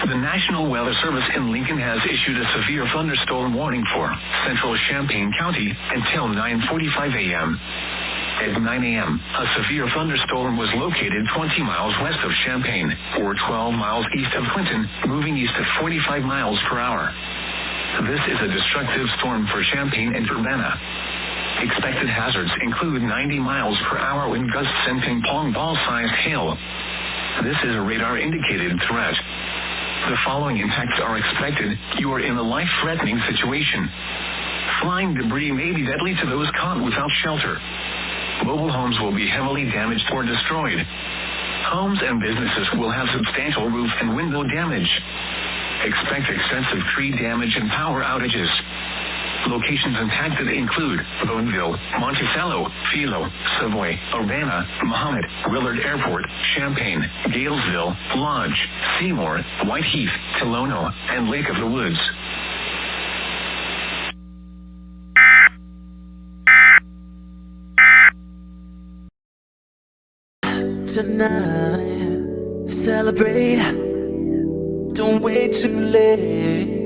The National Weather Service in Lincoln has issued a severe thunderstorm warning for central Champaign County until 9:45 a.m. At 9 a.m., a severe thunderstorm was located 20 miles west of Champaign, or 12 miles east of Clinton, moving east at 45 miles per hour. This is a destructive storm for Champaign and Urbana. Expected hazards include 90 miles per hour wind gusts and ping-pong ball-sized hail. This is a radar-indicated threat. The following impacts are expected. You are in a life-threatening situation. Flying debris may be deadly to those caught without shelter. Mobile homes will be heavily damaged or destroyed. Homes and businesses will have substantial roof and window damage. Expect extensive tree damage and power outages. Locations impacted include Boonville, Monticello, Philo, Savoy, Urbana, Mahomet, Willard Airport, Champaign, Galesville, Lodge, Seymour, Whiteheath, Tolono, and Lake of the Woods. Tonight, celebrate. Don't wait too late.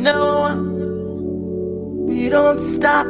No, we don't stop.